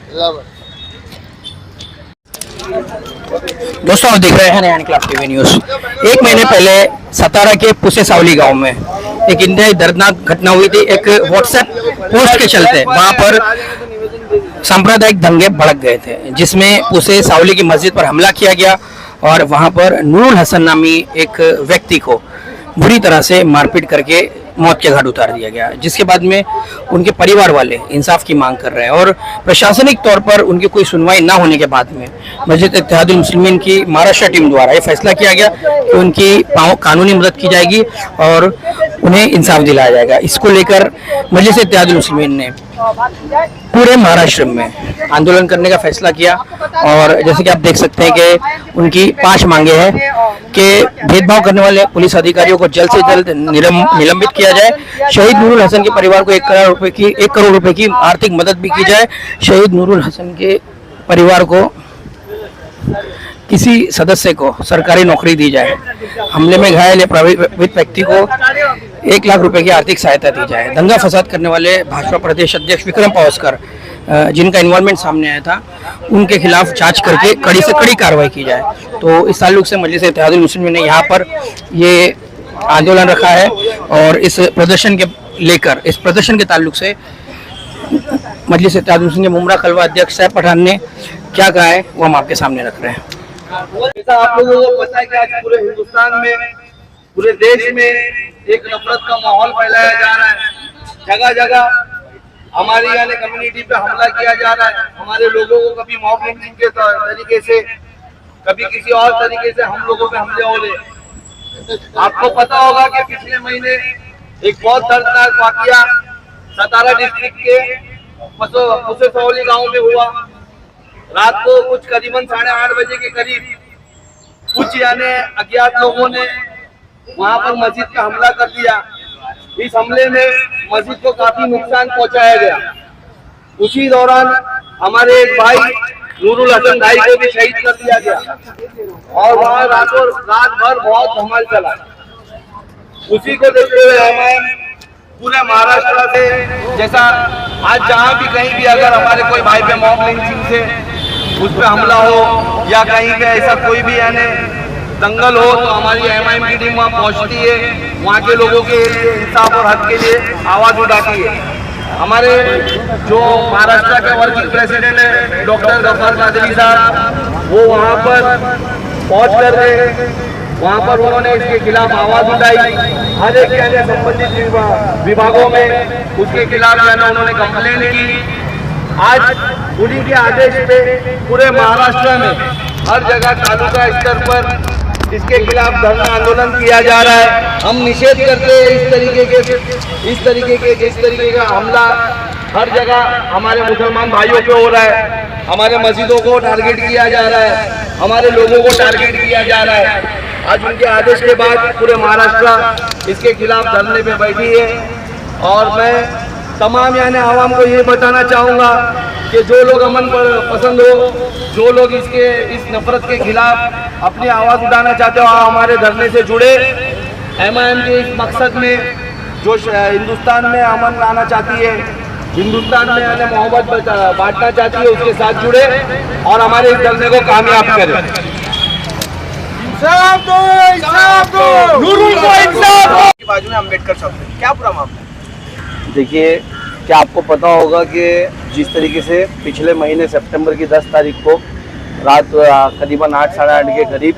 दोस्तों, आप देख रहे हैं नया इनकलाब टीवी न्यूज। एक महीने पहले सतारा के पुसे सावली गांव में एक इंतहाई दर्दनाक घटना हुई थी। एक व्हाट्सएप पोस्ट के चलते वहां पर सांप्रदायिक दंगे भड़क गए थे, जिसमें पुसे सावली की मस्जिद पर हमला किया गया और वहां पर नूरुल हसन नामी एक व्यक्ति को बुरी तरह से मारपीट करके मौत के घाट उतार दिया गया, जिसके बाद में उनके परिवार वाले इंसाफ की मांग कर रहे हैं। और प्रशासनिक तौर पर उनकी कोई सुनवाई ना होने के बाद में मस्जिद इत्तेहादुल मुस्लिमीन की महाराष्ट्र टीम द्वारा ये फैसला किया गया कि उनकी कानूनी मदद की जाएगी और उन्हें इंसाफ दिलाया जाएगा। इसको लेकर मस्जिद इत्तेहादुल मुस्लिमीन ने पूरे महाराष्ट्र में आंदोलन करने का फैसला किया। और जैसे कि आप देख सकते हैं कि उनकी 5 मांगे हैं कि भेदभाव करने वाले पुलिस अधिकारियों को जल्द से जल्द निलंबित किया जाए, शहीद नूरुल हसन के परिवार को 1 करोड़ रुपए की आर्थिक मदद भी की जाए, शहीद नूरुल हसन के परिवार को किसी सदस्य को सरकारी नौकरी दी जाए, हमले में घायल या प्रभावित व्यक्ति को 1 लाख रुपए की आर्थिक सहायता दी जाए, दंगा फसाद करने वाले भाजपा प्रदेश अध्यक्ष विक्रम पावस्कर जिनका इन्वॉल्वमेंट सामने आया था, उनके खिलाफ जांच करके कड़ी से कड़ी कार्रवाई की जाए। तो इस ताल्लुक से मजलिस इत्तेहादुल मुस्लिमीन ने यहाँ पर ये आंदोलन रखा है और इस प्रदर्शन के ताल्लुक से मजलिस इत्तेहादुल मुस्लिमीन के मुमरा कलवा अध्यक्ष साहब पठान ने क्या कहा है वो हम आपके सामने रख रहे हैं। जैसा आप लोगों को पता है कि आज पूरे हिंदुस्तान में, पूरे देश में एक नफरत का माहौल फैलाया जा रहा है। जगह जगह हमारी यानी कम्युनिटी पे हमला किया जा रहा है। हमारे लोगों को कभी मॉब लिंचिंग के तरीके से, कभी किसी और तरीके से हम लोगों पे हमले हो रहे। आपको पता होगा कि पिछले महीने एक बहुत दर्दनाक वाकया सतारा डिस्ट्रिक्ट के पुसे सावली गाँव में हुआ। रात को कुछ करीबन 8:30 बजे के करीब कुछ यानी अज्ञात लोगों ने वहां पर मस्जिद पे हमला कर दिया। इस हमले में मस्जिद को काफी नुकसान पहुंचाया गया। उसी दौरान हमारे एक भाई नूरुल हसन भाई को भी शहीद कर दिया गया और वहां रात भर बहुत धमाल चला। उसी को देखते हुए हमें पूरे महाराष्ट्र से, जैसा आज जहाँ भी कहीं भी अगर हमारे कोई भाई पे मॉब लिंचिंग से उस पर हमला हो या कहीं पे ऐसा कोई भी यानी दंगल हो, तो हमारी MIM की टीम वहाँ पहुँचती है, वहाँ के लोगों के इंसाफ और हक के लिए आवाज़ उठाती है। हमारे जो महाराष्ट्र के वर्किंग प्रेसिडेंट है डॉक्टर गफार कादरी साहब, वो वहाँ पर पहुँच कर वहाँ पर उन्होंने इसके खिलाफ आवाज़ उठाई। हर एक यानी संबंधित विभागों में उसके खिलाफ यानी उन्होंने कंप्लेंट की। आज उन्हीं के आदेश पे पूरे महाराष्ट्र में हर जगह तालुका स्तर पर इसके खिलाफ धरना आंदोलन किया जा रहा है। हम निषेध करते हैं जिस तरीके का हमला हर जगह हमारे मुसलमान भाइयों पे हो रहा है। हमारे मस्जिदों को टारगेट किया जा रहा है, हमारे लोगों को टारगेट किया जा रहा है। आज उनके आदेश के बाद पूरे महाराष्ट्र इसके खिलाफ धरने पे बैठी है। और मैं तमाम यानी आवाम को ये बताना चाहूँगा कि जो लोग अमन पर पसंद हो, जो लोग इस नफरत के खिलाफ अपनी आवाज़ उठाना चाहते हो, हमारे धरने से जुड़े। MIM के इस मकसद में जो हिंदुस्तान में अमन लाना चाहती है, हिंदुस्तान में यानी मोहब्बत बांटना चाहती है, उसके साथ जुड़े और हमारे इस धरने को कामयाब करें। बाजू में अम्बेडकर साहब, क्या पूरा मामला? देखिए, क्या आपको पता होगा कि जिस तरीके से पिछले महीने सितंबर की 10 तारीख को रात करीबन 8 साढ़े 8 के करीब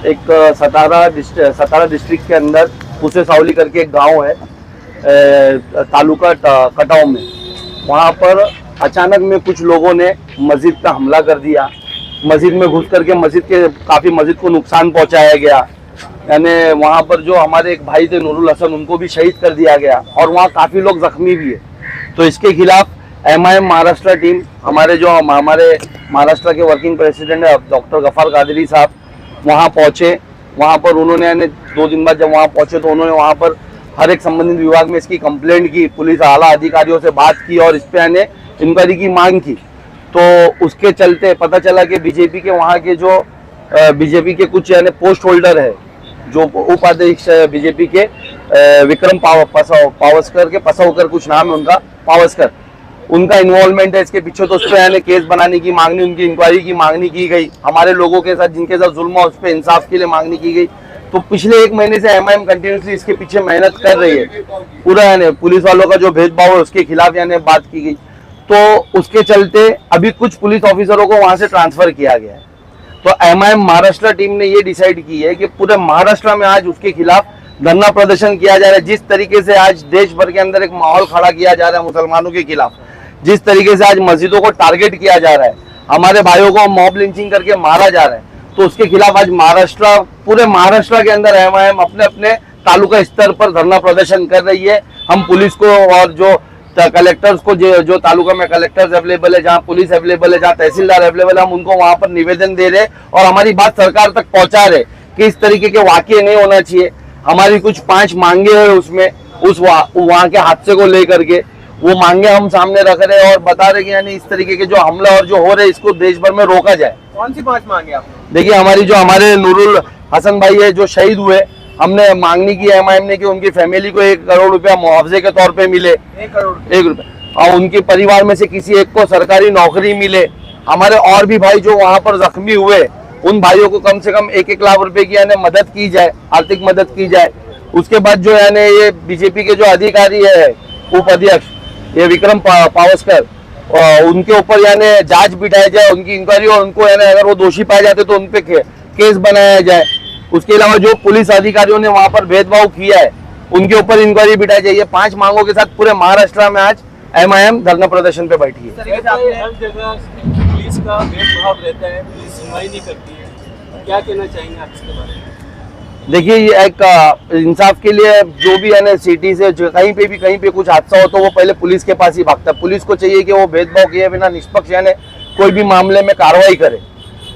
एक सतारा डिस्ट्रिक्ट के अंदर पुसे सावली करके एक गांव है तालुका कटाव में, वहां पर अचानक में कुछ लोगों ने मस्जिद पर हमला कर दिया। मस्जिद में घुस करके मस्जिद को नुकसान पहुंचाया गया। यानी वहाँ पर जो हमारे एक भाई थे नूरुल हसन, उनको भी शहीद कर दिया गया और वहाँ काफ़ी लोग जख्मी भी है। तो इसके खिलाफ MIM महाराष्ट्र टीम, हमारे महाराष्ट्र के वर्किंग प्रेसिडेंट है डॉक्टर गफार कादरी साहब, वहाँ पहुँचे। वहाँ पर उन्होंने यानी 2 दिन बाद जब वहाँ पहुँचे तो उन्होंने वहाँ पर हर एक संबंधित विभाग में इसकी कंप्लेंट की, पुलिस आला अधिकारियों से बात की और इस पर यानी इंक्वायरी की मांग की। तो उसके चलते पता चला कि बीजेपी के वहाँ के जो बीजेपी के कुछ यानी पोस्ट होल्डर है, जो उपाध्यक्ष बीजेपी के विक्रम पावस्कर के पसवकर कुछ नाम है उनका, पावस्कर, उनका इन्वॉल्वमेंट है इसके पीछे, तो उस पर यानी केस बनाने की मांगनी, उनकी इंक्वायरी की मांगनी की गई। हमारे लोगों के साथ जिनके साथ जुल्म हुआ उस पर इंसाफ के लिए मांगनी की गई। तो पिछले 1 महीने से एमआईएम कंटिन्यूसली इसके पीछे मेहनत कर रही है। पूरा यानी पुलिस वालों का जो भेदभाव है उसके खिलाफ यानी बात की गई। तो उसके चलते अभी कुछ पुलिस ऑफिसरों को वहां से ट्रांसफर किया गया है। तो एमआईएम महाराष्ट्र टीम ने ये डिसाइड की है कि पूरे महाराष्ट्र में आज उसके खिलाफ धरना प्रदर्शन किया जा रहा है। जिस तरीके से आज देश भर के अंदर एक माहौल खड़ा किया जा रहा है मुसलमानों के खिलाफ, जिस तरीके से आज मस्जिदों को टारगेट किया जा रहा है, हमारे भाइयों को मॉब लिंचिंग करके मारा जा रहा है, तो उसके खिलाफ आज पूरे महाराष्ट्र के अंदर एमआईएम अपने अपने तालुका स्तर पर धरना प्रदर्शन कर रही है। हम पुलिस को और जो कलेक्टर्स को, जो तालुका में कलेक्टर्स अवेलेबल है, जहाँ पुलिस अवेलेबल है, जहाँ तहसीलदार अवेलेबल है, हम उनको वहां पर निवेदन दे रहे और हमारी बात सरकार तक पहुंचा रहे कि इस तरीके के वाकये नहीं होना चाहिए। हमारी कुछ 5 मांगे हैं उसमें, वहां के हादसे को लेकर के वो मांगे हम सामने रख रहे हैं और बता रहे कि यानी इस तरीके के जो हमला और जो हो रहे हैं इसको देश भर में रोका जाए। कौन सी 5 मांगे आपने? देखिए, हमारे नूरुल हसन भाई है जो शहीद हुए, हमने मांगनी की एमआईएम ने कि उनकी फैमिली को 1 करोड़ रुपया मुआवजे के तौर पे मिले, 1 करोड़ 1 रुपया, और उनके परिवार में से किसी एक को सरकारी नौकरी मिले। हमारे और भी भाई जो वहां पर जख्मी हुए उन भाइयों को कम से कम 1-1 लाख रुपए की यानी मदद की जाए, आर्थिक मदद की जाए। उसके बाद जो यानी ये बीजेपी के जो अधिकारी है, उपाध्यक्ष ये विक्रम पावस्कर, उनके ऊपर यानी जांच बिठाया जाए, उनकी इंक्वायरी, और उनको यानी अगर वो दोषी पाए जाते तो उनपे केस बनाया जाए। उसके अलावा जो पुलिस अधिकारियों ने वहां पर भेदभाव किया है उनके ऊपर इंक्वायरी बिठाई जाए। 5 मांगों के साथ पूरे महाराष्ट्र में आज एमआईएम धरना प्रदर्शन पे बैठी है। हर जगह पुलिस का भेदभाव रहता है, पुलिस सुनवाई नहीं करती है, क्या कहना चाहेंगे आप इसके बारे में? देखिए, ये एक इंसाफ के लिए जो भी यानी सिटी से कहीं पे कुछ हादसा हो तो वो पहले पुलिस के पास ही भागता है। पुलिस को चाहिए कि वो भेदभाव किए बिना निष्पक्ष यानी कोई भी मामले में कार्रवाई करे।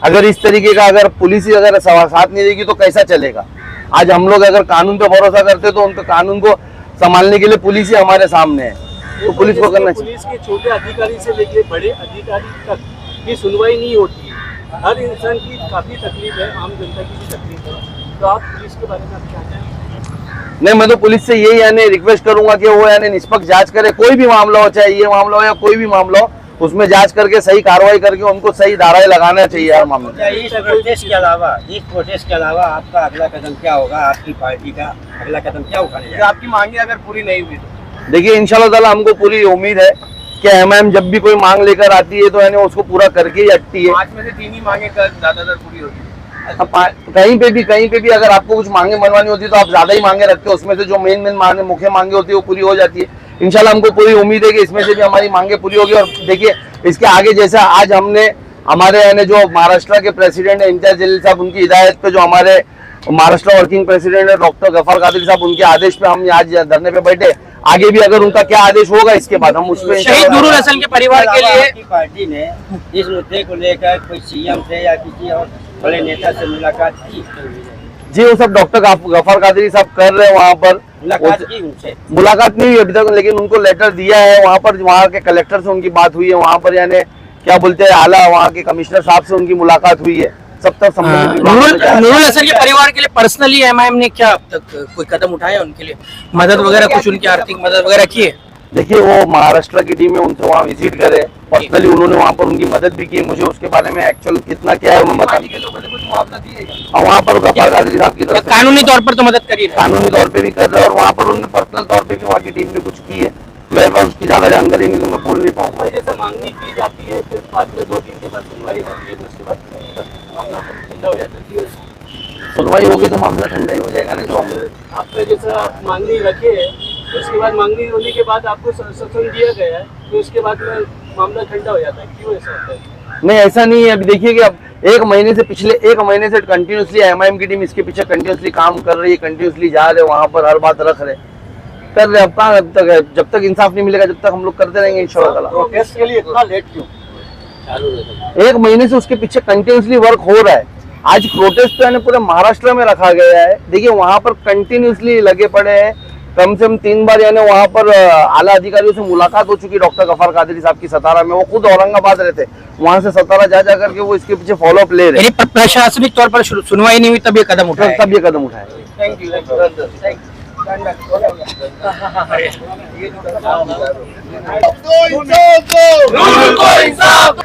अगर इस तरीके का अगर पुलिस ही अगर साथ नहीं देगी तो कैसा चलेगा? आज हम लोग अगर कानून पे भरोसा करते तो उनके कानून को संभालने के लिए पुलिस ही हमारे सामने है, तो पुलिस को करना चाहिए। पुलिस के छोटे अधिकारी से लेकर बड़े अधिकारी तक की सुनवाई नहीं होती है। हर इंसान की काफी तकलीफ है, आम जनता की भी तकलीफ है, तो आप पुलिस के बारे में आप क्या कहेंगे? नहीं, मैं तो पुलिस से यही यानी रिक्वेस्ट करूंगा कि वो यानी निष्पक्ष जांच करे। कोई भी मामला हो, चाहे ये मामला हो या कोई भी मामला हो, उसमें जांच करके सही कार्रवाई करके उनको सही धाराएं लगाना चाहिए हर मामले में। इस प्रोटेस्ट के अलावा आपका अगला कदम क्या होगा? आपकी पार्टी का अगला कदम क्या उठाने जाएगा? आपकी मांगे अगर पूरी नहीं हुई तो? देखिए, इंशाल्लाह ताला हमको पूरी उम्मीद है कि एमआईएम जब भी कोई मांग लेकर आती है तो यानी उसको पूरा करके ही हटती है। 5 में से 3 ही मांगे ज्यादातर पूरी होती है। अब कहीं पे भी अगर आपको कुछ मांगे मनवानी होती है तो आप ज्यादा ही मांगे रखते हो, उसमें से जो मेन मांगे मुख्य मांगे होती है वो पूरी हो जाती है। इंशाल्लाह हमको पूरी उम्मीद है कि इसमें से भी हमारी मांगे पूरी होगी। और देखिए, इसके आगे जैसा आज हमने हमारे यानी जो महाराष्ट्र के प्रेसिडेंट है इम्तियाज जलील साहब, उनकी हिदायत पे जो हमारे महाराष्ट्र वर्किंग प्रेसिडेंट है डॉक्टर गफर कादरी साहब, उनके आदेश पे हम आज धरने पे बैठे। आगे भी अगर उनका क्या आदेश होगा इसके बाद हम उस पर शहीद नूरुल हसन के परिवार के लिए आपकी पार्टी ने इस मुद्दे को लेकर कोई सीएम से या किसी और बड़े नेता से मुलाकात की? जी, वो सब डॉक्टर गफर कादरी साहब कर रहे हैं वहाँ पर। मुलाकात की उनसे? मुलाकात नहीं हुई अभी तक, लेकिन उनको लेटर दिया है। वहाँ पर वहाँ के कलेक्टर से उनकी बात हुई है, वहाँ पर यानी क्या बोलते हैं आला वहाँ के कमिश्नर साहब से उनकी मुलाकात हुई है। सब तक नूरुल हसन के परिवार के लिए पर्सनली एमआईएम ने क्या अब तक कोई कदम उठाया उनके लिए, मदद वगैरह कुछ, उनकी आर्थिक मदद वगैरह की है? देखिए, वो महाराष्ट्र की टीम है, उनसे वहाँ विजिट करे, पर्सनली उन्होंने वहाँ पर उनकी मदद भी की। मुझे उसके बारे में एक्चुअल कितना क्या है उन्होंने बता, और वहाँ पर गफर कादरी साहब की तरफ कानूनी तौर पर तो मदद करी है, कानूनी तौर पे भी कर रहे हैं, और वहाँ पर उन्होंने पर्सनल तौर पे भी वहाँ की टीम ने कुछ की है। मेरे पास उसकी ज्यादा जानकारी नहीं, तो मैं बोल नहीं पाऊंगा। जैसे मांगनी की जाती है, फिर बाद में 2-3 के बाद सुनवाई होती है, तो उसके बाद मामला ठंडा हो जाता है। सुनवाई होगी तो मामला ठंडा ही हो जाएगा। नहीं तो आपने जैसा मांगनी रखे है, उसके बाद मांगनी होने के बाद आपको सत्संग दिया गया है, तो उसके बाद में मामला ठंडा हो जाता है, क्यों ऐसा होता है? नहीं, ऐसा नहीं है। अभी देखिए कि अब पिछले एक महीने से कंटिन्यूसली एमआईएम की टीम इसके पीछे कंटिन्यूसली काम कर रही है, कंटिन्यूसली जा रहे, वहाँ पर हर बात रख रहे, कर रहे। अब कहाँ अब तक है, जब तक इंसाफ नहीं मिलेगा जब तक हम लोग करते रहेंगे इंशाल्लाह। प्रोटेस्ट के लिए इतना लेट क्यों? 1 महीने से उसके पीछे कंटिन्यूसली वर्क हो रहा है। आज प्रोटेस्ट तो पूरे महाराष्ट्र में रखा गया है। देखिए, वहाँ पर कंटिन्यूसली लगे पड़े हैं। कम से कम 3 बार यानी वहाँ पर आला अधिकारियों से मुलाकात हो चुकी डॉक्टर गफर कादरी साहब की सतारा में। वो खुद औरंगाबाद रहते, वहाँ से सतारा जा करके वो इसके पीछे फॉलोअप ले रहे हैं। प्रशासनिक तौर पर सुनवाई नहीं हुई तब ये कदम उठाया। तब ये कदम उठाया। Thank you. इंसाफ